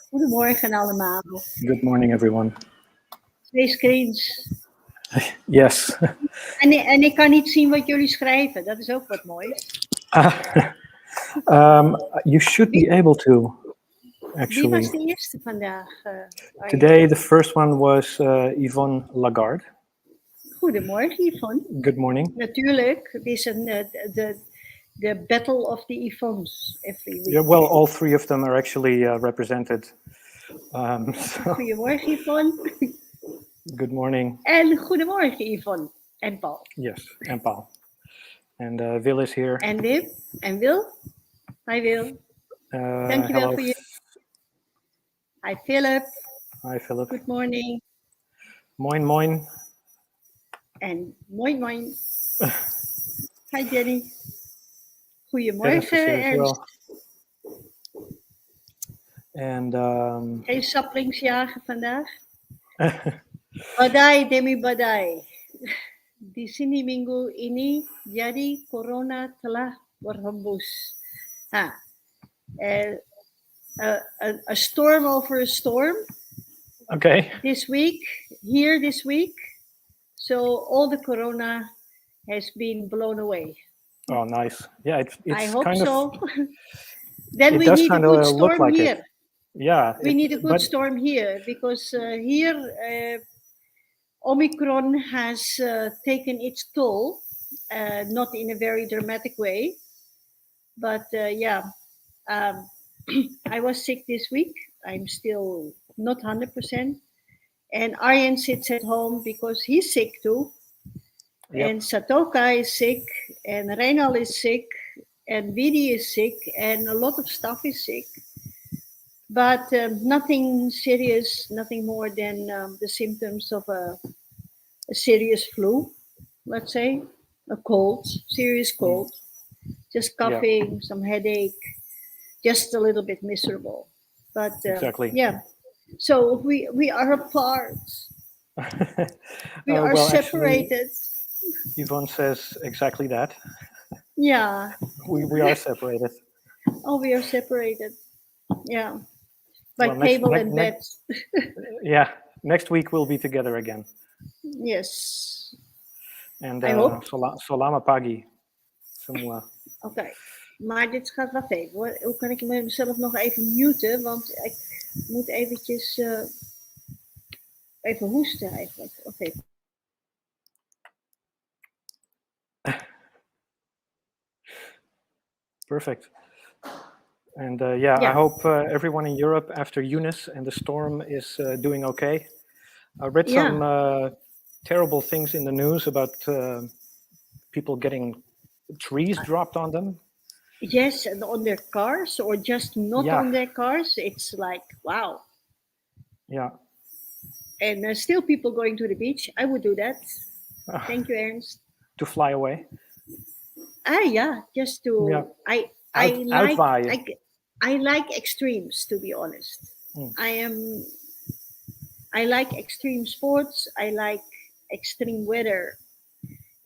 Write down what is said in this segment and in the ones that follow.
Goedemorgen allemaal. Good morning, everyone. 2 screens. Yes. En ik kan niet zien wat jullie schrijven. Dat is ook wat moois. You should be able to, Wie actually. was de eerste vandaag? Today, the first one was Yvonne Lagarde. Goedemorgen, Yvonne. Good morning. Natuurlijk. Het is the battle of the Yvonnes every week. Yeah, well, all three of them are actually represented. Goedemorgen, Yvonne. Good morning. En goedemorgen, Yvonne. En Paul. Yes, and Paul. And Will is here. En Wim. En Wil. Hi, Wil. Dankjewel hello. voor je. Hi, Philip. Hi, Philip. Good morning. Moin, moin. En moin, moin. Hi, Jenny. Dennis Goedemorgen, is here as Ernst. well. And Geen saplingsjagen vandaag. Badai demi badai. Di sini minggu ini jadi corona telah berhembus. A storm over a storm. okay. This week. So all the corona has been blown away. Oh, nice. Yeah, it's I hope kind so. of. Then It we does need a kinda good look storm like it. here. Yeah. We need a good but storm here because here Omicron has taken its toll, not in a very dramatic way, but I was sick this week. I'm still not 100%. And Arjen sits at home because he's sick too. Yep. And Satoka is sick, and Reinal is sick, and Vidi is sick, and a lot of stuff is sick. But nothing serious, nothing more than the symptoms of a serious flu, let's say, a cold, serious cold, just coughing, some headache, just a little bit miserable. But Exactly. yeah, so we are apart. We are well, separated. Actually, Yvonne says exactly that. Yeah. We are separated. Oh, we are separated. Yeah. By Well, table and bed. Yeah. Next week we'll be together again. Yes. And I hope. Solama Pagi. Oké. Maar dit gaat wacht even hoor. Hoe kan ik mezelf nog even muten? Want ik moet eventjes even hoesten eigenlijk. Oké. Perfect. And yeah, I hope everyone in Europe after Eunice and the storm is doing okay. I read some terrible things in the news about people getting trees dropped on them. Yes, and on their cars or just not on their cars. It's like, wow. Yeah. And still people going to the beach. I would do that. Thank you, Ernst. To fly away? Yeah, just to... Yeah. I like extremes, to be honest. I like extreme sports. I like extreme weather.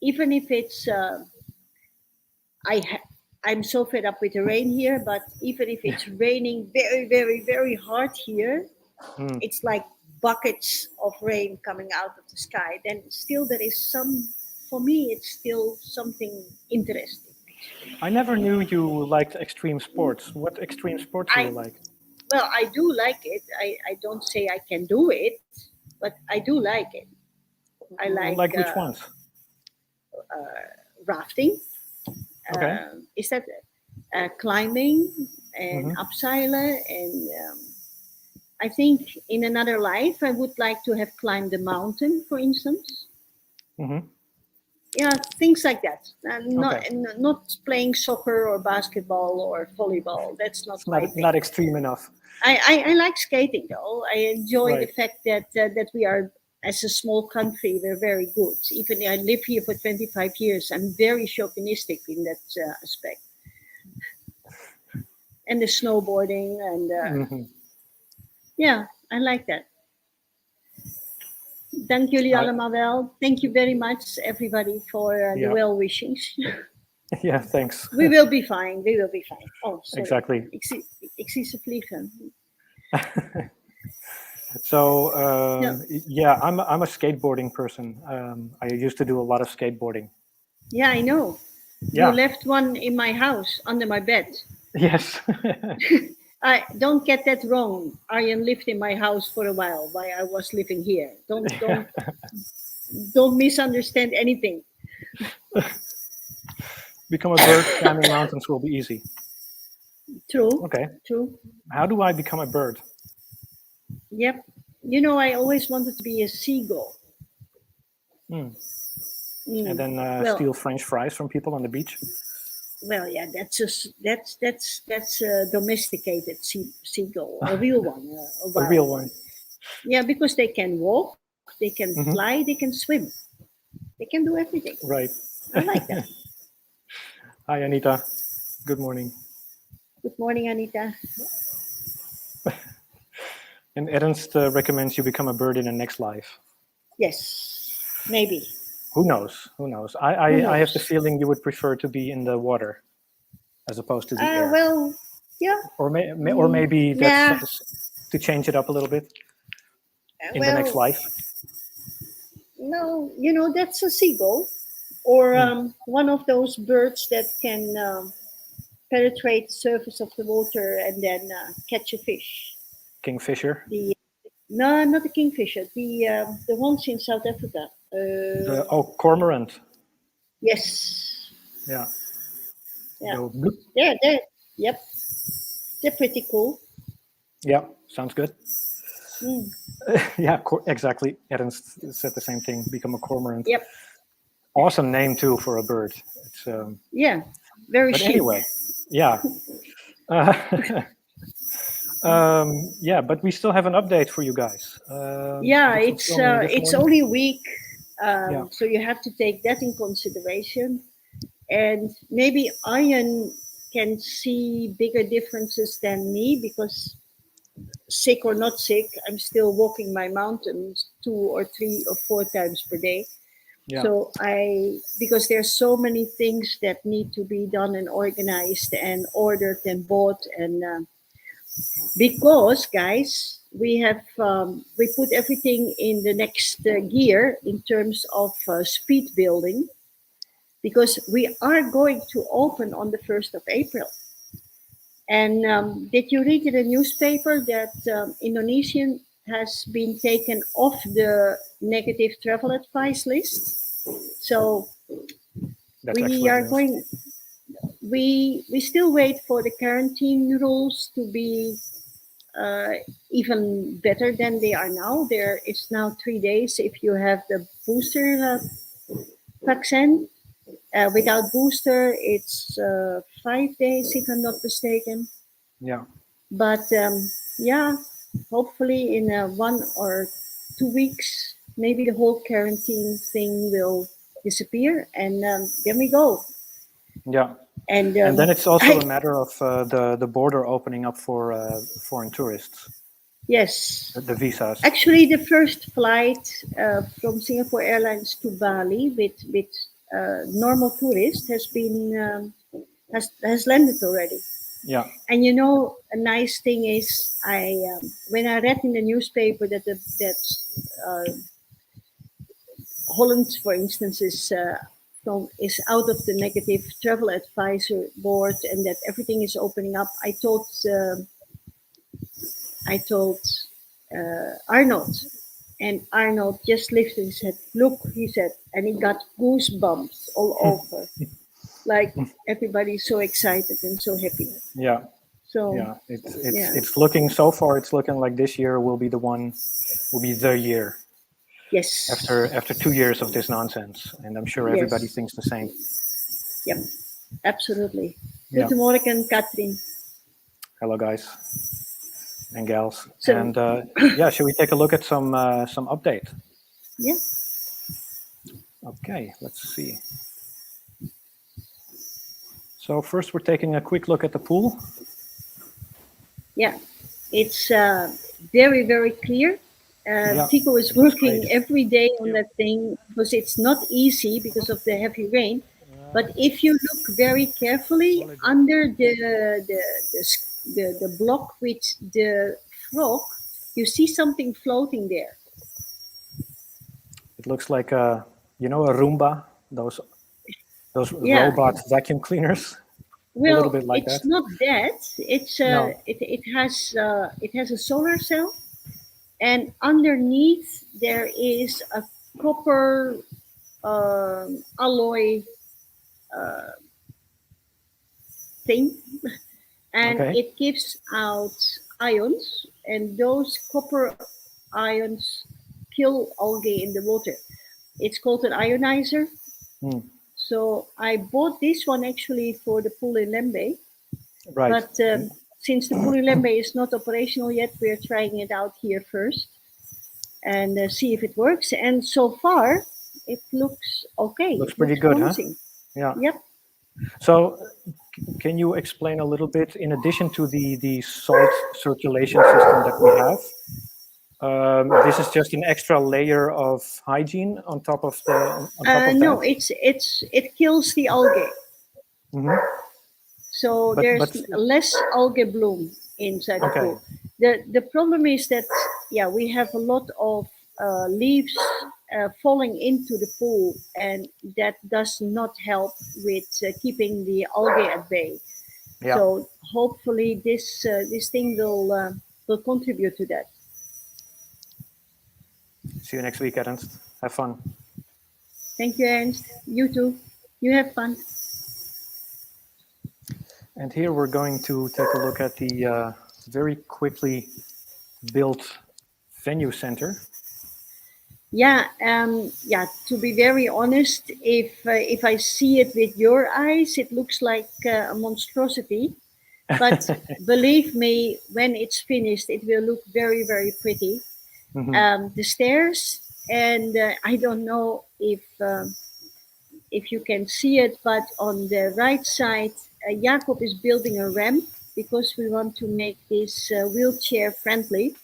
Even if it's... I'm so fed up with the rain here, but even if it's raining very, very, very hard here, it's like buckets of rain coming out of the sky. Then still there is for me, it's still something interesting. I never knew you liked extreme sports. What extreme sports do you like? Well, I do like it. I don't say I can do it, but I do like it. I like which ones? Rafting. Okay. Is that climbing and abseilen? And I think in another life, I would like to have climbed the mountain, for instance. Yeah, things like that. Not playing soccer or basketball or volleyball. That's not my thing. Not extreme enough. I like skating though. I enjoy the fact that we are, as a small country, we're very good. Even I live here for 25 years. I'm very chauvinistic in that aspect. And the snowboarding and yeah, I like that. Dank jullie allemaal wel. Thank you very much, everybody, for the well wishings. Yeah, thanks. We will be fine. We will be fine. Oh, sorry. Exactly. Ik zie ze vliegen. So yeah, I'm a skateboarding person. I used to do a lot of skateboarding. Yeah, I know. Yeah. You left one in my house under my bed. Yes. I don't get that wrong. Arjen lived in my house for a while I was living here. Don't misunderstand anything. Become a bird, climbing mountains will be easy. True. Okay. True. How do I become a bird? Yep. You know, I always wanted to be a seagull. And then steal French fries from people on the beach. Well, yeah, that's a domesticated seagull, a real one. A real one. Yeah, because they can walk, they can fly, they can swim, they can do everything. Right. I like that. Hi, Anita. Good morning. Good morning, Anita. And Ernst recommends you become a bird in the next life. Yes, maybe. Who knows? Who knows? I have the feeling you would prefer to be in the water as opposed to the air. Well, yeah. Or maybe that's to change it up a little bit in the next life. No, you know, that's a seagull or one of those birds that can penetrate the surface of the water and then catch a fish. Kingfisher? No, not the kingfisher. The ones in South Africa. Cormorant. Yes. Yeah. Yeah. Yep. They're pretty cool. Yeah, sounds good. Yeah, exactly. Ernst said the same thing. Become a cormorant. Yep. Awesome name too for a bird. It's yeah, very but chic. Anyway, yeah. Yeah, but we still have an update for you guys. Yeah, it's only a week, so you have to take that in consideration. And maybe Arjen can see bigger differences than me because sick or not sick, I'm still walking my mountains 2 or 3 or 4 times per day. Yeah. So because there's so many things that need to be done and organized and ordered and bought and because guys, we put everything in the next gear in terms of speed building because we are going to open on the 1st of April. And did you read in the newspaper that Indonesian has been taken off the negative travel advice list? So we are going. We still wait for the quarantine rules to be even better than they are now. There is now 3 days if you have the booster vaccine. Without booster, it's 5 days, if I'm not mistaken. Yeah. But yeah, hopefully in 1 or 2 weeks, maybe the whole quarantine thing will disappear, and then we go. Yeah. And then it's also a matter of the border opening up for foreign tourists. Yes. The visas. Actually, the first flight from Singapore Airlines to Bali with normal tourists has been has landed already. Yeah. And you know, a nice thing is when I read in the newspaper that Holland, for instance, is out of the negative travel advisor board and that everything is opening up. I told Arnold, and Arnold just lifted his head. Look, he said, and he got goosebumps all over. Like everybody's so excited and so happy. Yeah. So yeah, it's looking so far. It's looking like this year will be the year. Yes. After 2 years of this nonsense, and I'm sure everybody thinks the same. Yep, absolutely. Good morning, Katrin. Hello, guys and gals. So, and should we take a look at some update? Yeah. Okay, let's see. So first, we're taking a quick look at the pool. Yeah, it's very, very clear. Tico is working every day on that thing because it's not easy because of the heavy rain. But if you look very carefully under the block with the frog, you see something floating there. It looks like a Roomba, those robot vacuum cleaners. Well, a little bit like it's that. not that. It's No. it has a solar cell, and underneath there is a copper alloy thing, and it gives out ions, and those copper ions kill algae in the water. It's called an ionizer. So I bought this one actually for the pool in Lembe. Right. But since the pool in Lembe is not operational yet, we're trying it out here first and see if it works. And so far, it looks okay. Looks pretty good, promising. Huh? Yeah. Yep. So can you explain a little bit, in addition to the salt circulation system that we have, this is just an extra layer of hygiene on top of that? No, it kills the algae. So there's less algae bloom inside the pool. The problem is that we have a lot of leaves falling into the pool, and that does not help with keeping the algae at bay. Yeah. So hopefully this thing will contribute to that. See you next week, Ernst. Have fun. Thank you, Ernst. You too. You have fun. And here we're going to take a look at the very quickly built venue center. Yeah, to be very honest, if I see it with your eyes, it looks like a monstrosity. But believe me, when it's finished, it will look very, very pretty. The stairs, and I don't know if you can see it, but on the right side, Jacob is building a ramp because we want to make this wheelchair friendly.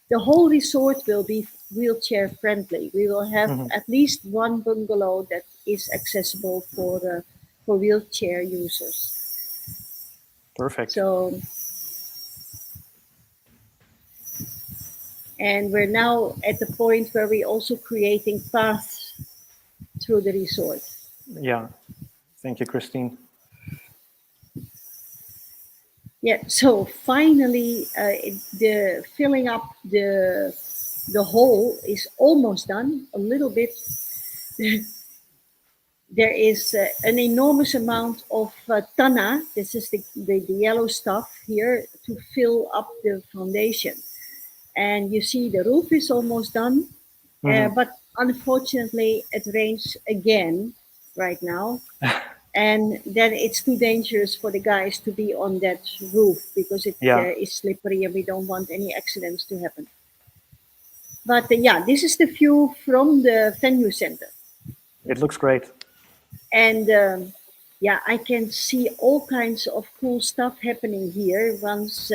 The whole resort will be wheelchair friendly. We will have at least one bungalow that is accessible for wheelchair users. Perfect. So, and we're now at the point where we're also creating paths through the resort. Yeah, thank you, Christine. Yeah, so finally, the filling up the hole is almost done. A little bit. There is an enormous amount of tanna. This is the yellow stuff here to fill up the foundation. And you see the roof is almost done, but unfortunately it rains again right now. And then it's too dangerous for the guys to be on that roof because it is slippery and we don't want any accidents to happen. But this is the view from the venue center. It looks great. And I can see all kinds of cool stuff happening here once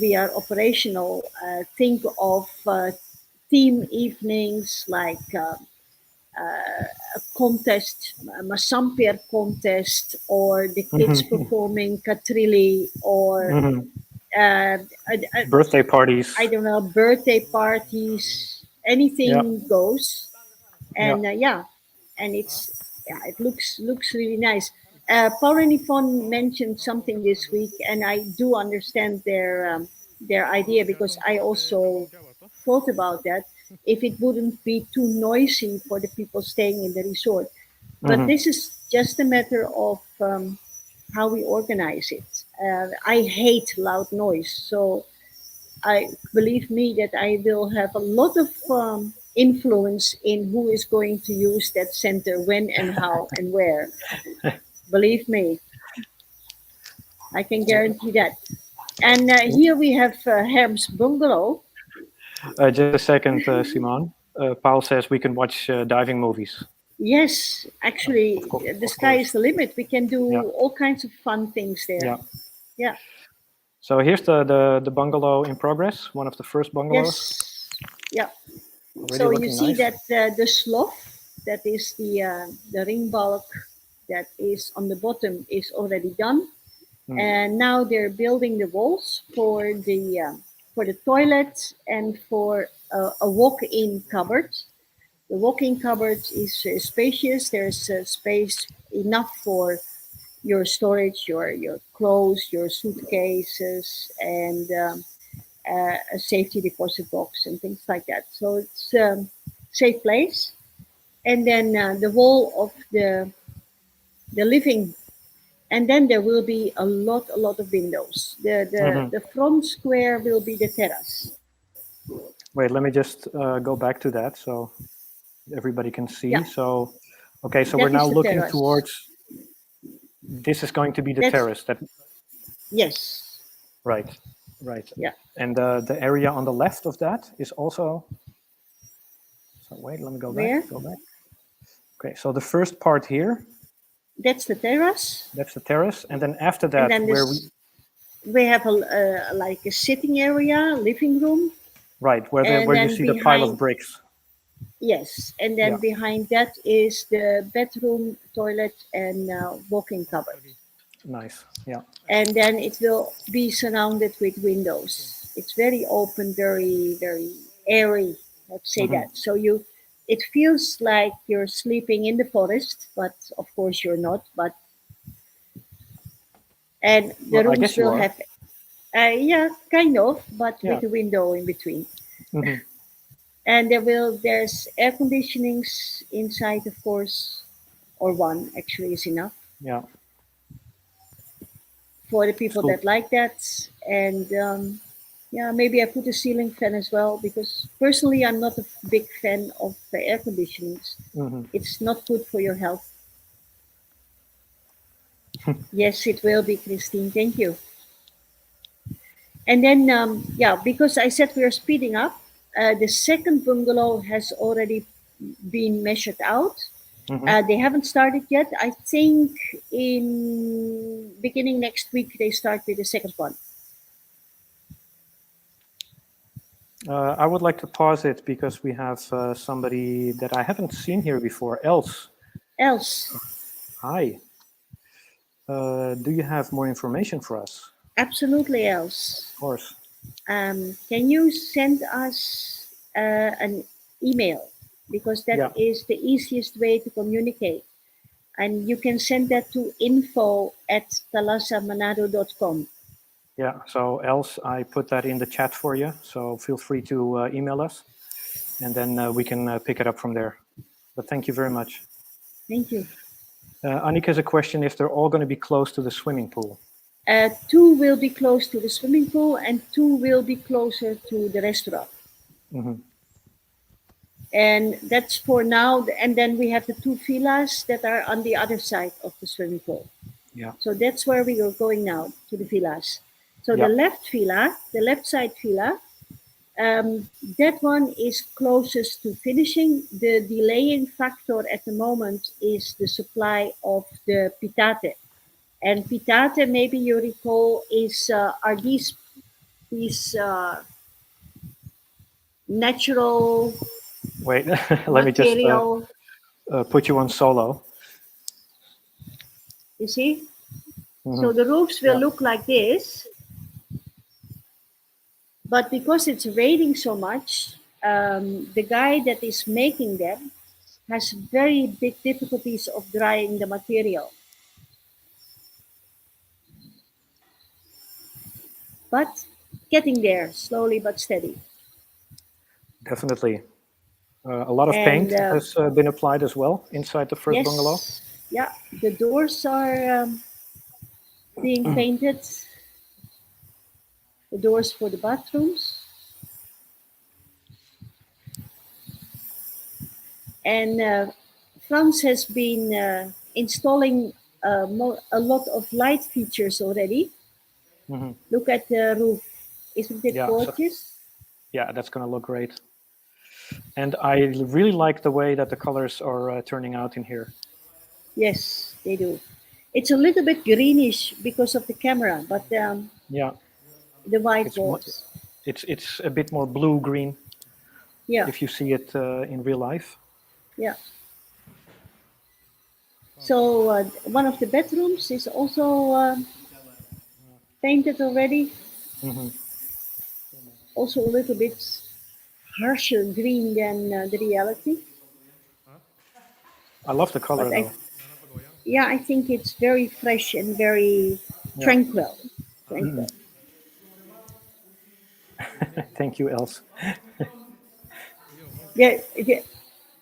we are operational. Think of theme evenings like a contest, a Masamper contest, or the kids performing Katrilli, or birthday parties. I don't know, birthday parties, anything goes. And and it looks really nice. Paul and Yvonne mentioned something this week, and I do understand their idea because I also thought about that. If it wouldn't be too noisy for the people staying in the resort, but this is just a matter of how we organize it. I hate loud noise, so I believe me that I will have a lot of influence in who is going to use that center, when and how and where. Believe me, I can guarantee that. And here we have Herm's bungalow. Just a second, Simon. Paul says we can watch diving movies. Yes, actually, the sky is the limit. We can do all kinds of fun things there. Yeah. So here's the bungalow in progress, one of the first bungalows. Yes. Yeah. Already So you looking see nice. that the slough, that is the ring bulk that is on the bottom, is already done, and now they're building the walls for the toilet and for a walk-in cupboard. The walk-in cupboard is spacious. There's space enough for your storage, your clothes, your suitcases, and a safety deposit box and things like that. So it's a safe place. And then the wall of the living, and then there will be a lot of windows. The front square will be the terrace. Wait, let me just go back to that so everybody can see. Yeah, So, okay, so we're that now is the looking terrace. towards, this is going to be the That's terrace. That yes. right, right. Yeah. And the area on the left of that is also, so wait, let me go Where? back, Okay, so the first part here, That's the terrace. that's the terrace. And then after And that, then where we, this we have a like a sitting area, living room, right, where and where you then see the pile of behind bricks. yes, and Yeah, then behind that is the bedroom, toilet, and walk-in cupboard. nice. Yeah. And then it will be surrounded with windows. It's very open, very airy. Let's say that. So it feels like you're sleeping in the forest, but of course you're not. But and the Well, I rooms guess you will are. have, yeah, kind of, but Yeah. with a window in between. Hmm. And there's air conditionings inside, of course, or one actually is enough Yeah. for the It's people cool. that like that. And yeah, maybe I put a ceiling fan as well because personally I'm not a big fan of the air conditionings. Hmm. It's not good for your health. Yes, it will be, Christine. Thank you. And then, yeah, because I said we are speeding up, the second bungalow has already been measured out. Hmm. They haven't started yet. I think in beginning next week they start with the second one. I would like to pause it because we have somebody that I haven't seen here before. Else, Else, hi. Do you have more information for us? absolutely else. Of course. Can you send us an email because that Yeah. is the easiest way to communicate, and you can send that to info@talasamanado.com. Yeah. So else, I put that in the chat for you. So feel free to email us, and then we can pick it up from there. But thank you very much. Thank you. Annika has a question if they're all going to be close to the swimming pool. Two will be close to the swimming pool, and two will be closer to the restaurant. Hmm. And that's for now. And then we have the two villas that are on the other side of the swimming pool. Yeah. So that's where we are going now, to the villas. So Yeah. the left side villa, that one is closest to finishing. The delaying factor at the moment is the supply of the pitate. And pitate, maybe you recall, are these natural Wait, let me just material. put you on solo. You see? Hmm. So the roofs will Yeah. look like this, but because it's raining so much, the guy that is making them has very big difficulties of drying the material. But getting there slowly but steady. Definitely. A lot of And paint has been applied as well inside the first bungalow. yes, yeah, the doors are being painted, the doors for the bathrooms. And Frans has been installing a lot of light features already. Hmm. Look at the roof. Isn't it Yeah. So, gorgeous? yeah, that's going to look great. And I really like the way that the colors are turning out in here. Yes, they do. It's a little bit greenish because of the camera, but Yeah. the white walls. It's a bit more blue-green. Yeah. If you see it in real life. Yeah. So one of the bedrooms is also painted already. Mm-hmm. Also a little bit harsher green than the reality. I love the color But though. yeah, I think it's very fresh and very Yeah. tranquil. Tranquil. Thank you, Els. Yeah, yeah.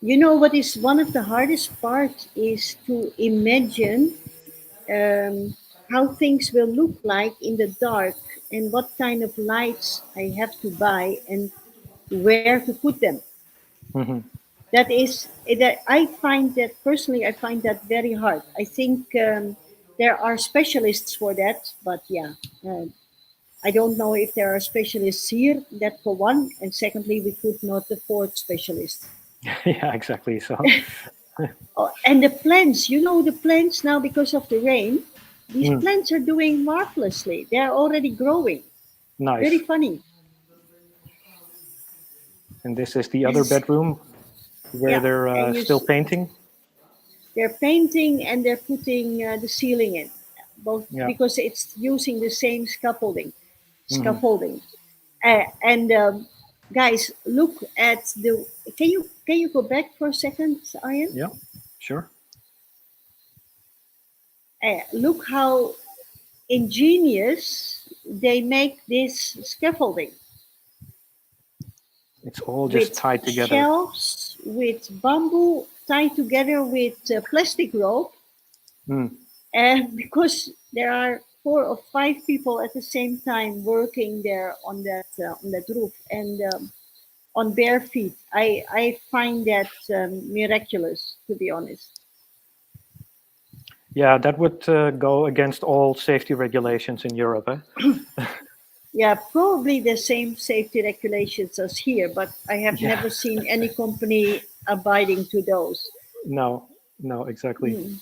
You know what is one of the hardest parts is to imagine how things will look like in the dark and what kind of lights I have to buy and where to put them. Mm-hmm. That is that I find that personally. I find that very hard. I think there are specialists for that, but yeah, uh, I don't know if there are specialists here. That for one, and secondly, we could not afford specialists. Yeah, exactly. So Oh, and the plants, you know, the plants now because of the rain, these mm, plants are doing marvelously. They are already growing. Very nice. funny. And this is the other Yes. bedroom where Yeah, they're and still painting. they're painting and they're putting the ceiling in, both Yeah. because it's using the same scaffolding. Mm-hmm. Scaffolding, and guys, look at the. Can you go back for a second, Ian? Yeah. Sure. Look how ingenious they make this scaffolding It's all just with tied together. shelves, with bamboo tied together with plastic rope. Mm. And because there are 4 or 5 people at the same time working there on that roof and on bare feet, I find that miraculous, to be honest. Yeah, that would go against all safety regulations in Europe. Yeah, probably the same safety regulations as here, but I have Yeah. never seen any company abiding to those. No, no, exactly. Mm.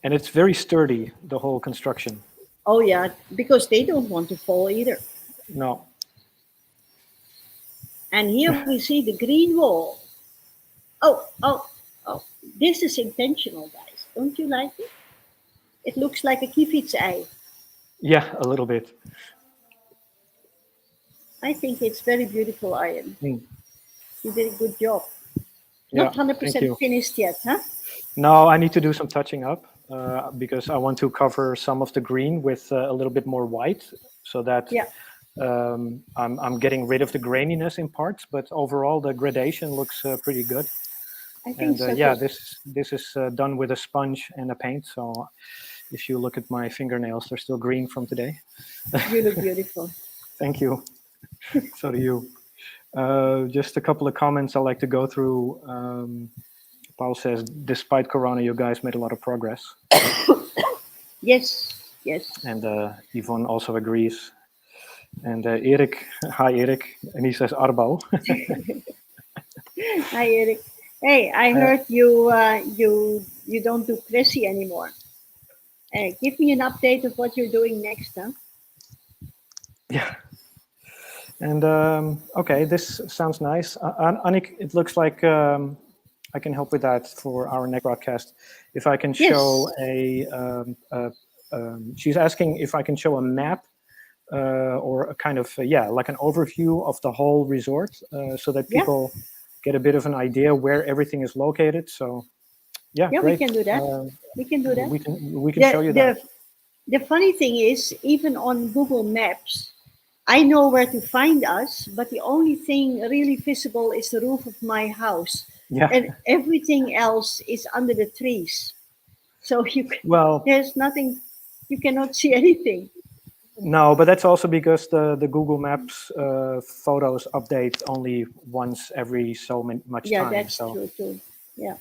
And it's very sturdy, the whole construction. Oh yeah, because they don't want to fall either. No. And here we see the green wall. Oh, oh, oh! This is intentional, guys. Don't you like it? It looks like a kievit's eye. Yeah, a little bit. I think it's very beautiful, Ian. Mm. You did a good job. Yeah, Not hundred thank percent you. finished yet, huh? No, I need to do some touching up because I want to cover some of the green with a little bit more white so that Yeah, I'm getting rid of the graininess in parts, but overall the gradation looks pretty good. I think And so yeah, too. this is done with a sponge and a paint. So if you look at my fingernails, they're still green from today. You look beautiful. Thank you. So do you. Just a couple of comments I like to go through. Paul says, despite Corona, you guys made a lot of progress. Yes, yes. And Yvonne also agrees. And Erik, hi Erik, and he says Arbo. Hi, Eric. Hey, I heard you don't do Cressy anymore. Give me an update of what you're doing next, huh? Yeah. And okay, this sounds nice. Annick, it looks like I can help with that for our next broadcast. If I can show Yes. she's asking if I can show a map or a kind of, yeah, like an overview of the whole resort so that Yeah. people get a bit of an idea where everything is located. So yeah, Yeah, we great. can do that. We can do that. We can The show you that. the the funny thing is, even on Google Maps, I know where to find us, but the only thing really visible is the roof of my house, Yeah. and everything else is under the trees. So Well, there's nothing, you cannot see anything. no, but that's also because the Google Maps photos update only once every much Yeah, time. that's So true too. Yeah.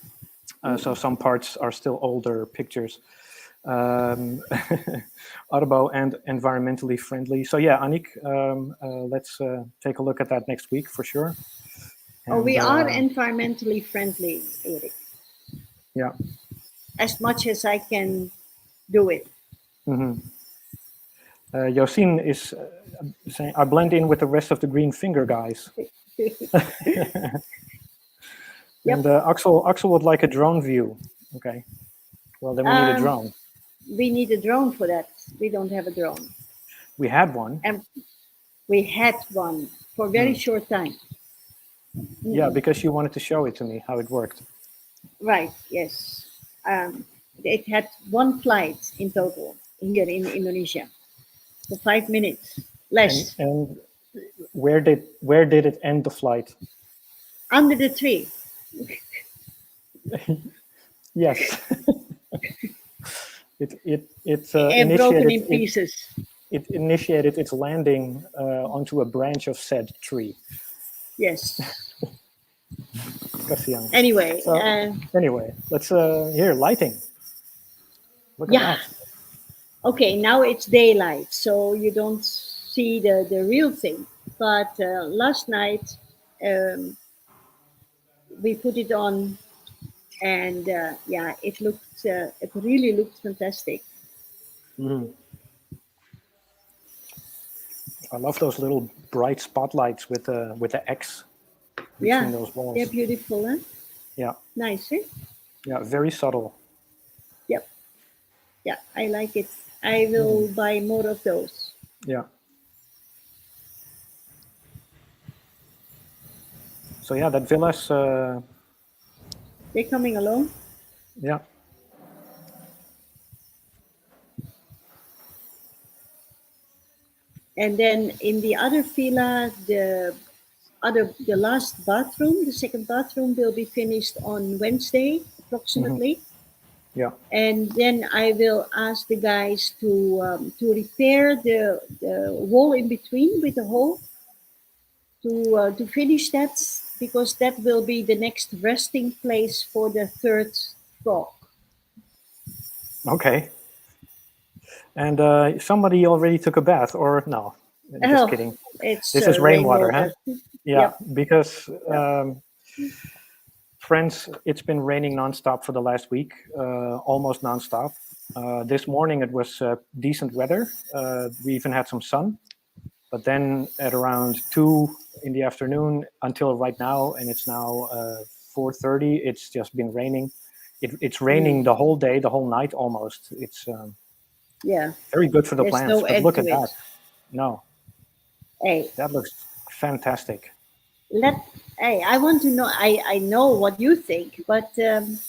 so some parts are still older pictures. Audible and environmentally friendly. So yeah, Annick, let's take a look at that next week for sure. Oh, And we are environmentally friendly, Eric, yeah. as much as I can do it. Mm-hmm. Josine is saying, I blend in with the rest of the green finger guys. Yep. And Axel would like a drone view. Okay. Well, then we need a drone. We need a drone for that. We don't have a drone. We had one. And we had one for a very short time. Yeah, because you wanted to show it to me, how it worked. Right, yes. It had one flight in total here in Indonesia for 5 minutes, less. And where did it end the flight? Under the tree. Yes. It broken in initiated pieces. It initiated its landing onto a branch of said tree. Yes. Kasihan. Anyway. So, anyway, let's here lighting. Look at that. Okay, now it's daylight, so you don't see the real thing. But last night we put it on, and yeah, it really looked fantastic. I love those little bright spotlights with the X between those walls. They're beautiful, huh? Yeah. Nice, eh? Yeah, very subtle. Yep. Yeah, I like it. I will buy more of those. Yeah. So yeah, that villa's. They're coming along. Yeah. And then in the other villa, the last bathroom, the second bathroom, will be finished on Wednesday, approximately. Yeah. And then I will ask the guys to repair the wall in between with a hole to finish that, because that will be the next resting place for the third frog. Okay. And somebody already took a bath, or no? Just kidding. This is rainwater, huh? Yeah, Yep. because friends, it's been raining nonstop for the last week, almost nonstop. This morning it was decent weather. We even had some sun, but then at around 2 in the afternoon until right now, and it's now 4:30, it's just been raining. It's raining the whole day, the whole night almost. It's very good for the plants. No but look at it. that. No. Hey. That looks fantastic. Hey, I want to know. I know what you think, but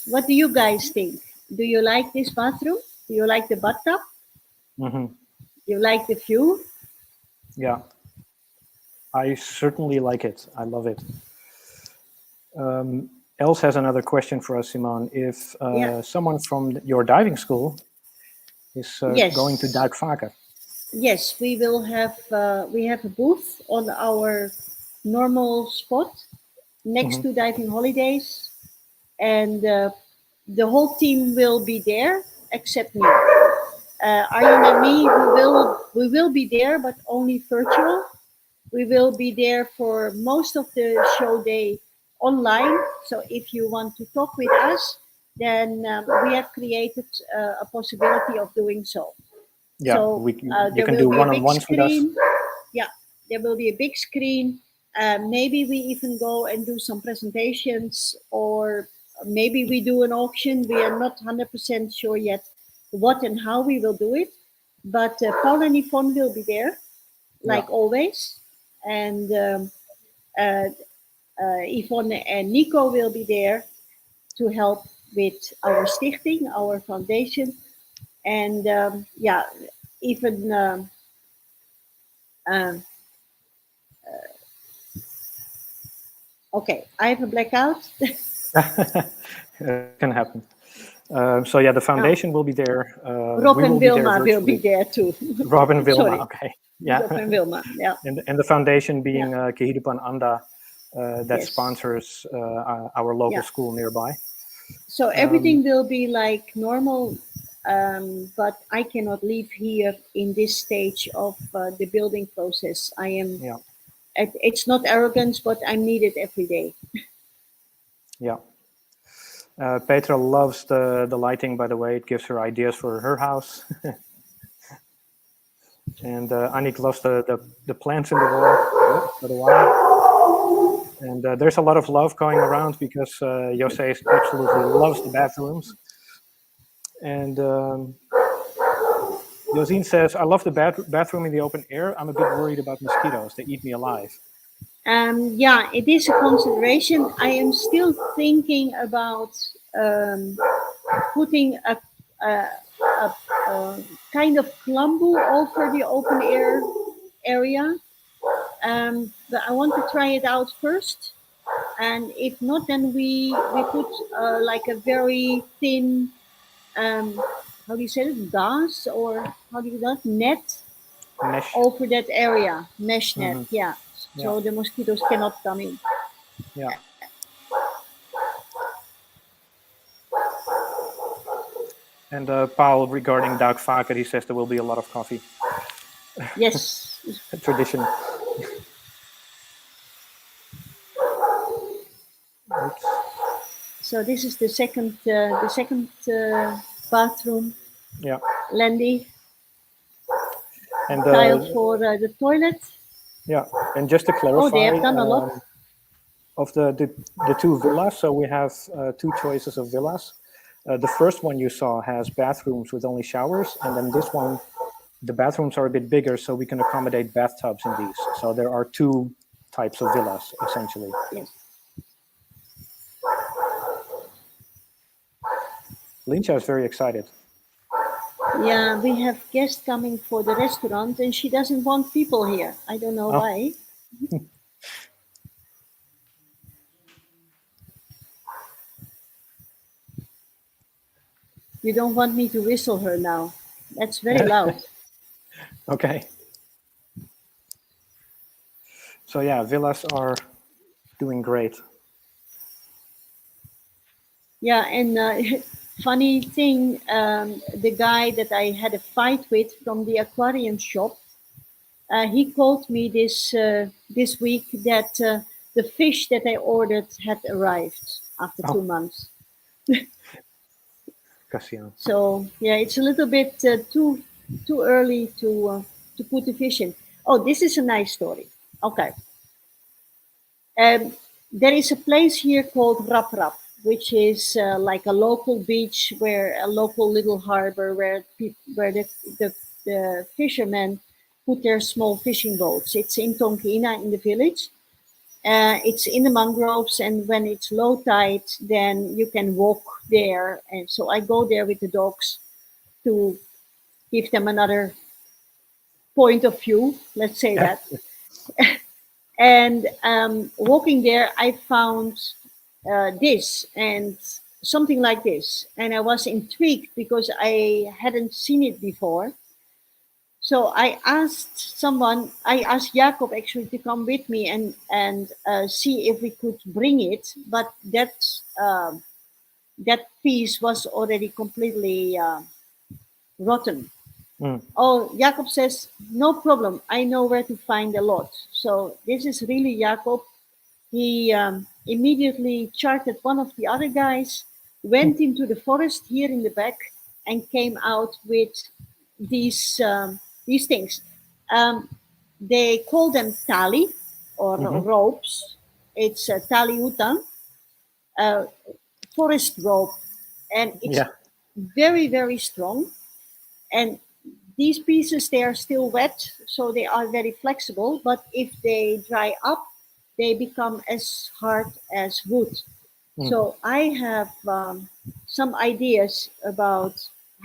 what do you guys think? Do you like this bathroom? Do you like the bathtub? You like the view? Yeah, I certainly like it. I love it. Els has another question for us, Simone. If someone from your diving school is going to dive vaker. Yes, we will have. We have a booth on our normal spot next to Diving Holidays, and the whole team will be there except me. Arjen and me, we will be there, but only virtual. We will be there for most of the show day online. So if you want to talk with us, then we have created a possibility of doing so. Yeah, so you can do one-on-ones with us. Yeah, there will be a big screen. Maybe we even go and do some presentations, or maybe we do an auction. We are not 100% sure yet what and how we will do it. But Paul and Yvonne will be there, like always. And Yvonne and Nico will be there to help with our stichting, our foundation. And even okay, I have a blackout. It can happen. So yeah, the foundation will be there. Rob and Wilma will be there too. Rob and Wilma, okay. Yeah. Rob and Wilma, yeah. And the foundation being Kehidupan Anda, that sponsors our local school nearby. So everything will be like normal, but I cannot leave here in this stage of the building process. I am. Yeah. It's not arrogance, but I'm needed every day. Yeah. Petra loves the lighting, by the way. It gives her ideas for her house. And Annick loves the plants in the wall. So do I. And there's a lot of love going around because Jose absolutely loves the bathrooms. And Josine says, I love the bathroom in the open air. I'm a bit worried about mosquitoes. They eat me alive. Yeah, it is a consideration. I am still thinking about putting a kind of bamboo over the open air area. But I want to try it out first. And if not, then we put like a very thin, how do you say it, gauze, or how do you that, net Mesh. over that area, mesh net. Mm-hmm. Yeah, so Yeah. the mosquitoes cannot come in. Yeah. And Paul, regarding Doug Vaker, he says there will be a lot of coffee. Yes. Tradition. Oops. So this is the second bathroom. Yeah. Landy. And tile for the toilet. Yeah, and just to clarify, Oh, they have done a lot. Of the two villas, so we have two choices of villas. The first one you saw has bathrooms with only showers, and then this one, the bathrooms are a bit bigger, so we can accommodate bathtubs in these. So there are two types of villas, essentially. Yes. Lincha is very excited. Yeah, we have guests coming for the restaurant, and she doesn't want people here. I don't know why. You don't want me to whistle her now. That's very loud. Okay. So yeah, villas are doing great. Yeah, and funny thing, the guy that I had a fight with from the aquarium shop, he called me this week that the fish that I ordered had arrived after 2 months. So yeah, it's a little bit too early to put the fish in. Oh, this is a nice story. Okay. There is a place here called Rap Rap, which is like a local beach, where a local little harbor where the fishermen put their small fishing boats. It's in Tonkina in the village. It's in the mangroves, and when it's low tide, then you can walk there. And so I go there with the dogs to give them another point of view, let's say that. And walking there, I found this and something like this. And I was intrigued because I hadn't seen it before. So I asked Jacob actually to come with me and see if we could bring it. But that piece was already completely rotten. Oh, Jacob says, no problem. I know where to find a lot. So this is really Jacob. He immediately chartered one of the other guys, went into the forest here in the back, and came out with these things. They call them tali or ropes. It's tali hutan, forest rope, and it's very, very strong. And these pieces, they are still wet, so they are very flexible, but if they dry up, they become as hard as wood. So I have some ideas about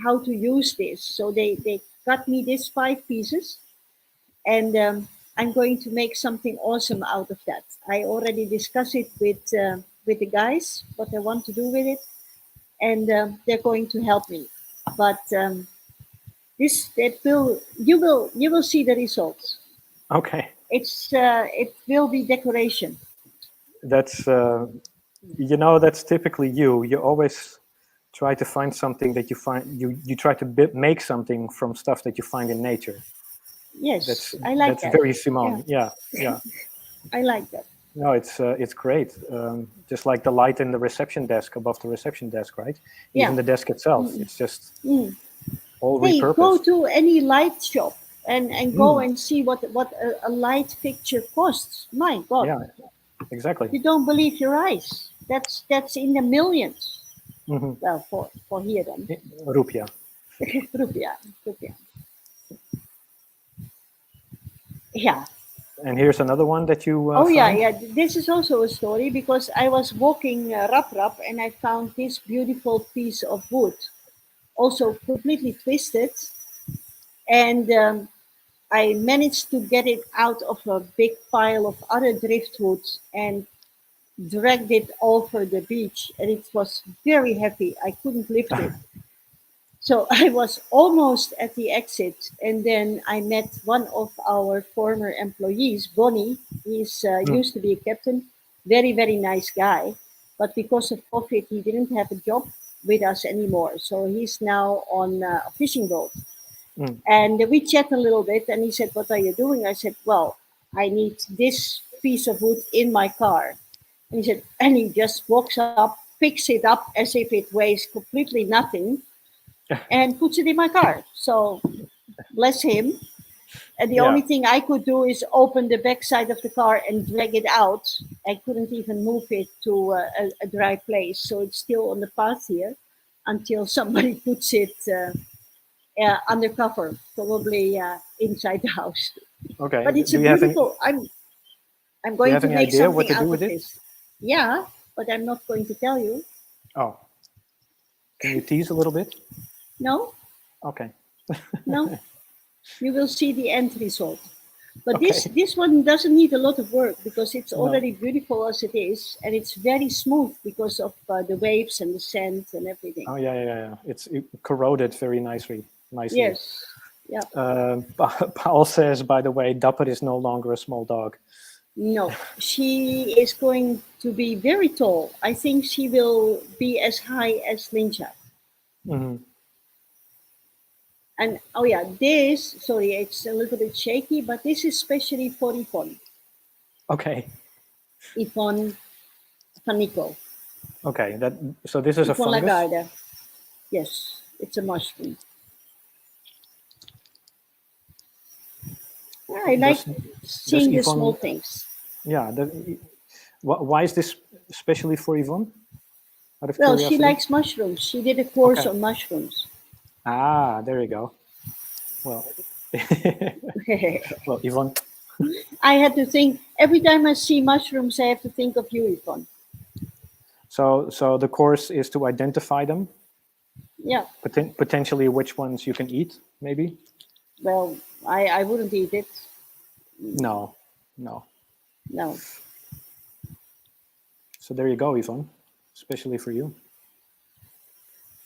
how to use this. So they got me these 5 pieces, and I'm going to make something awesome out of that. I already discussed it with the guys, what I want to do with it, and they're going to help me. But you will see the results. Okay. It will be decoration. That's that's typically you. You always try to find something that you find. You try to make something from stuff that you find in nature. Yes, I like that. That's very Simone. Yeah. I like that. No, it's great. Just like the light in the reception desk above the reception desk, right? Even the desk itself, it's just all repurposed. Go to any light shop and go and see what a light fixture costs. My God, Yeah, exactly. you don't believe your eyes. That's in the millions. Mm-hmm. Well, for here then, Rupiah. rupiah, rupiah. Yeah. And here's another one that you Oh yeah, found. yeah. This is also a story because I was walking Rap Rap and I found this beautiful piece of wood, also completely twisted, and I managed to get it out of a big pile of other driftwood and dragged it over the beach, and it was very heavy. I couldn't lift it. So I was almost at the exit, and then I met one of our former employees, Bonnie. He's Mm. used to be a captain, very, very nice guy. But because of COVID, he didn't have a job with us anymore. So he's now on a fishing boat. Mm. And we chat a little bit, and he said, "What are you doing?" I said, "Well, I need this piece of wood in my car." And he said, and he just walks up, picks it up as if it weighs completely nothing, and puts it in my car. So bless him. And the Yeah. only thing I could do is open the back side of the car and drag it out. I couldn't even move it to a dry place. So it's still on the path here until somebody puts it undercover, probably inside the house. Okay. But it's a Do you have any? beautiful. I'm Do you going have to any make idea what something to do out with of it? this. Yeah, but I'm not going to tell you. Oh, can you tease a little bit? No, Okay. no. You will see the end result. But this Okay. this one doesn't need a lot of work because it's No. already beautiful as it is, and it's very smooth because of the waves and the sand and everything. Oh yeah, yeah, yeah. It corroded very nicely. Nicely. Yes, yeah. Paul says, by the way, Dapper is no longer a small dog. No, she is going to be very tall. I think she will be as high as Linja. Hmm. And oh yeah, this, sorry, it's a little bit shaky, but this is especially for Yvonne. Okay. Yvonne Panico. Okay. So this is a Yvonne fungus. Lagarde. Yes, it's a mushroom. Yeah, I like Does seeing the small Yvonne? things. Yeah. Why is this especially for Yvonne? Out of Well, she curiosity. likes mushrooms. She did a course Okay. on mushrooms. Ah, there you go. Well, well, Yvonne. I had to think every time I see mushrooms, I have to think of you, Yvonne. So the course is to identify them, Yeah. potentially which ones you can eat, maybe. Well, I wouldn't eat it. No, no. No. So there you go, Yvonne, especially for you.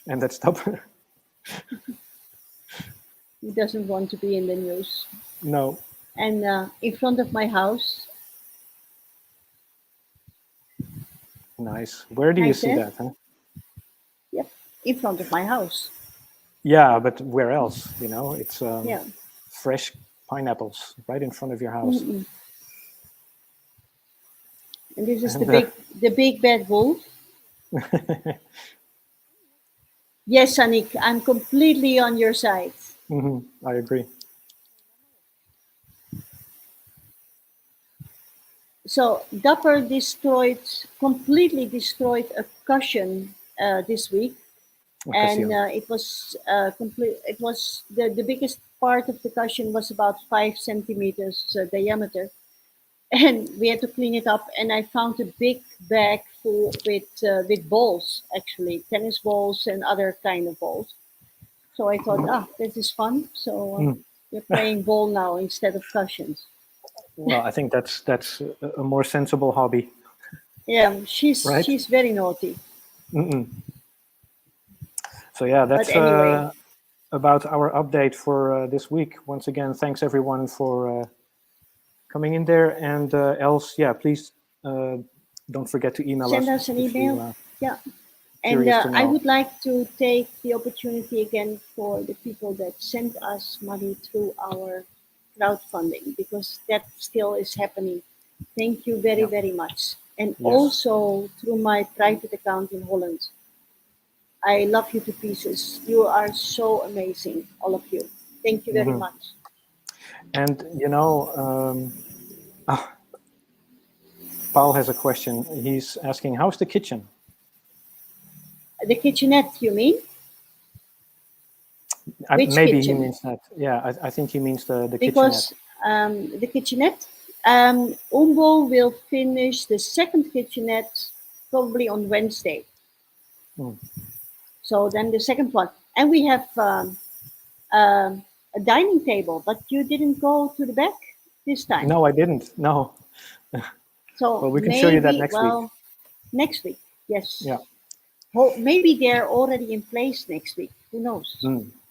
And that's Dapper. He doesn't want to be in the news. No. And in front of my house, Nice. Where do you nice, see eh? that? Huh? Yep, in front of my house. Yeah, but where else? It's Yeah. fresh pineapples right in front of your house. Mm-mm. And this is And the big bad wolf. Yes, Anik, I'm completely on your side. I agree. So Dapper completely destroyed a cushion this week, and Occasion. it was complete. It was the biggest part of the cushion was about 5 centimeters diameter, and we had to clean it up. And I found a big bag full with balls, actually tennis balls and other kind of balls. So I thought, this is fun. So Mm. we're playing ball now instead of cushions. Well, I think that's a more sensible hobby, Yeah, right? she's very naughty. Mm-mm. So yeah, But that's anyway, about our update for this week. Once again, thanks everyone for coming in there. And else, yeah, please don't forget to email send us us an if you email. Yeah. And curious to I know. would like to take the opportunity again for the people that sent us money through our crowdfunding because that still is happening. Thank you very, Yeah. very much. And Yes. also through my private account in Holland. I love you to pieces. You are so amazing, all of you. Thank you very Hmm. much. And Paul has a question. He's asking, how's the kitchen? The kitchenette, you mean? Which Maybe kitchen? he means that. Yeah, I think he means the Because kitchenette. the kitchenette, Umbo will finish the second kitchenette probably on Wednesday. So then the second one. And we have a dining table, but you didn't go to the back this time. No, I didn't. No. So well, we can maybe, show you that next week. Next week, yes. Yeah. Maybe they're already in place next week. Who knows?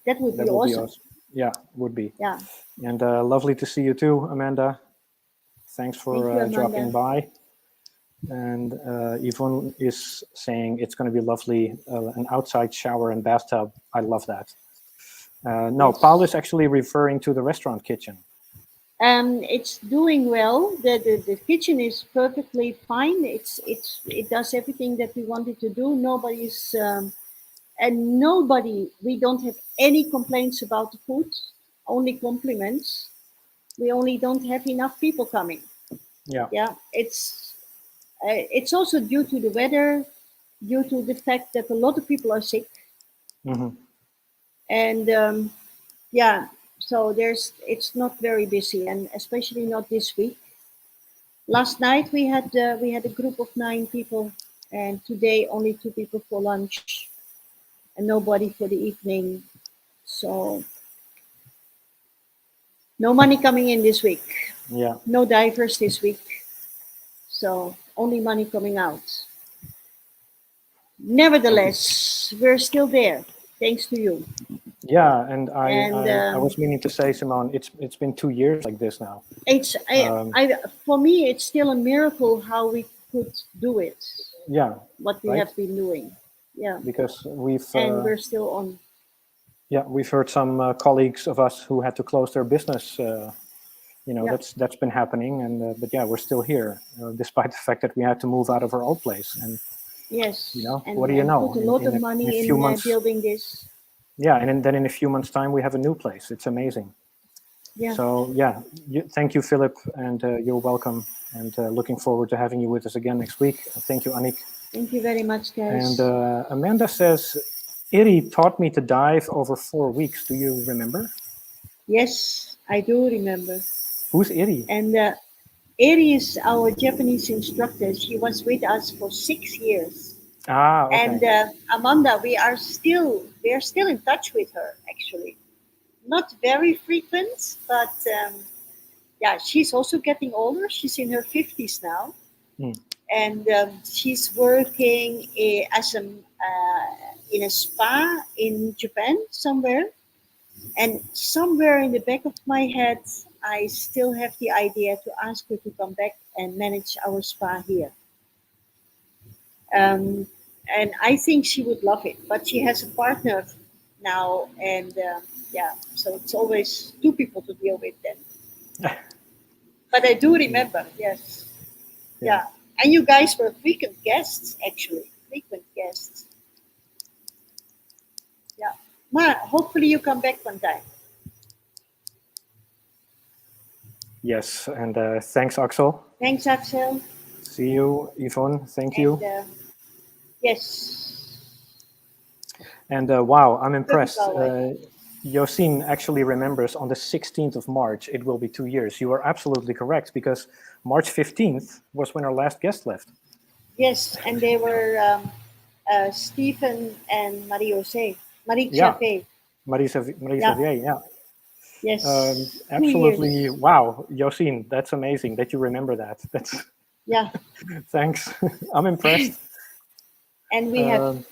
That would be awesome. Yeah, would be. Yeah. And lovely to see you too, Amanda. Thanks for dropping by. And Yvonne is saying it's going to be lovely, an outside shower and bathtub. I love that. No, yes. Paul is actually referring to the restaurant kitchen. It's doing well. The kitchen is perfectly fine. It does everything that we wanted to do. Nobody's we don't have any complaints about the food, only compliments. We only don't have enough people coming. Yeah. It's also due to the weather, due to the fact that a lot of people are sick. And so it's not very busy, and especially not this week. Last night we had a group of 9 people, and today only 2 people for lunch, and nobody for the evening. So no money coming in this week. Yeah. No divers this week. So only money coming out. Nevertheless, we're still there, thanks to you. Yeah, and I was meaning to say, Simone, it's been 2 years like this now. For me, it's still a miracle how we could do it. Yeah. What we have been doing. Yeah. Because we're still on. Yeah, we've heard some colleagues of us who had to close their business. That's been happening, and but yeah, we're still here, despite the fact that we had to move out of our old place. And yes, what do you know? Put a lot of money in building this. Yeah, and then in a few months' time, we have a new place. It's amazing. Yeah. So yeah, thank you, Philip, and you're welcome. And looking forward to having you with us again next week. Thank you, Annick. Thank you very much, guys. And Amanda says, Iri taught me to dive over 4 weeks. Do you remember? Yes, I do remember. Who's Iri? And Iri is our Japanese instructor. She was with us for 6 years. Ah, okay. And Amanda, we are still in touch with her, actually. Not very frequent, but yeah, she's also getting older. She's in her 50s now. And she's working in a spa in Japan somewhere. And somewhere in the back of my head, I still have the idea to ask her to come back and manage our spa here. And I think she would love it, but she has a partner now, and so it's always 2 people to deal with then. But I do remember, yes. Yeah. And you guys were frequent guests, actually. Frequent guests. Yeah. Ma, hopefully you come back one time. Yes, and thanks, Axel. Thanks, Axel. See you, Yvonne. Thank you. Yes. And wow, I'm impressed. Josien actually remembers on the 16th of March, it will be 2 years. You are absolutely correct, because March 15th was when our last guest left. Yes, and they were Stephen and Marie-José. Marie-Xavier, yeah. Yes. Absolutely. Wow, Josien, that's amazing that you remember that. That's yeah. Thanks. I'm impressed. And we have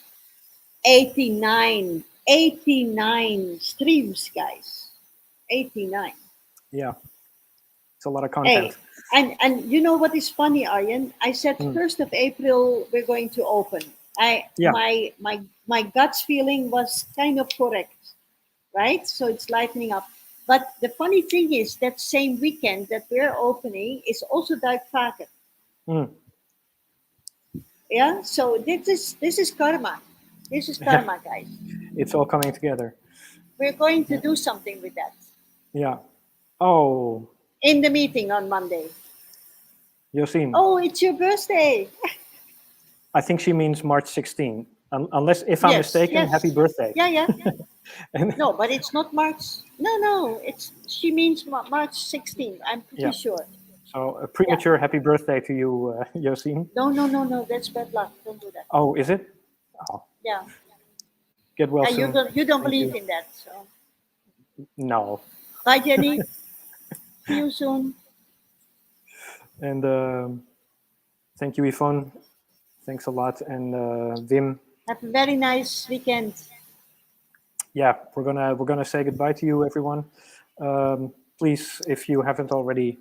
89 streams, guys. 89. Yeah. It's a lot of content. Hey, and you know what is funny, Arjen? I said 1st of April we're going to open. My gut feeling was kind of correct, right? So it's lightening up. But the funny thing is that same weekend that we're opening is also Duikvaken. Yeah, so this is karma. This is karma, guys. It's all coming together. We're going to do something with that. Yeah. Oh. In the meeting on Monday. Josine. Oh, it's your birthday. I think she means March 16. Unless, if I'm mistaken, yes. Happy birthday. Yeah. No, but it's not March. No. She means March 16th. I'm pretty sure. So a premature happy birthday to you, Josine. No. That's bad luck. Don't do that. Oh, is it? Oh. Yeah. Get well soon. You don't believe in that. So. No. Bye, Jenny. See you soon. And thank you, Yvonne. Thanks a lot. And Wim. Have a very nice weekend. Yeah, we're gonna say goodbye to you, everyone. Please, if you haven't already,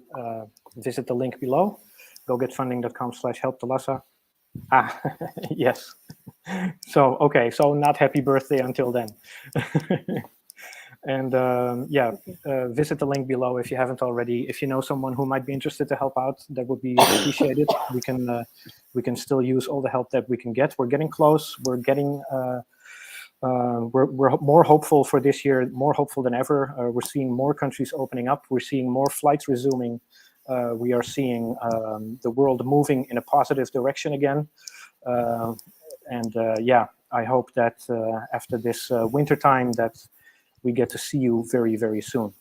visit the link below. GoGetFunding.com/helpTalassa. Yes. So okay, so not happy birthday until then. And visit the link below if you haven't already. If you know someone who might be interested to help out, that would be appreciated. We can still use all the help that we can get. We're getting close. We're getting. We're more hopeful for this year, more hopeful than ever. We're seeing more countries opening up. We're seeing more flights resuming. We are seeing the world moving in a positive direction again. I hope that after this winter time that we get to see you very, very soon.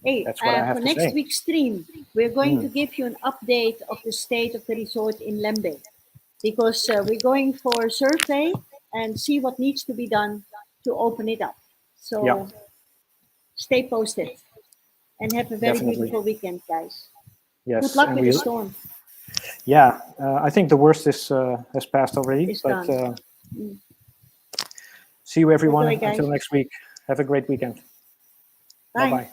Hey, that's what I have for to next say. week's stream, we're going to give you an update of the state of the resort in Lembe, because we're going for a survey and see what needs to be done to open it up. So stay posted and have a very beautiful weekend, guys. Yes. Good luck with the storm. Yeah, I think the worst is has passed already. It's done. See you, everyone. Until next week. Have a great weekend. Bye. Bye-bye.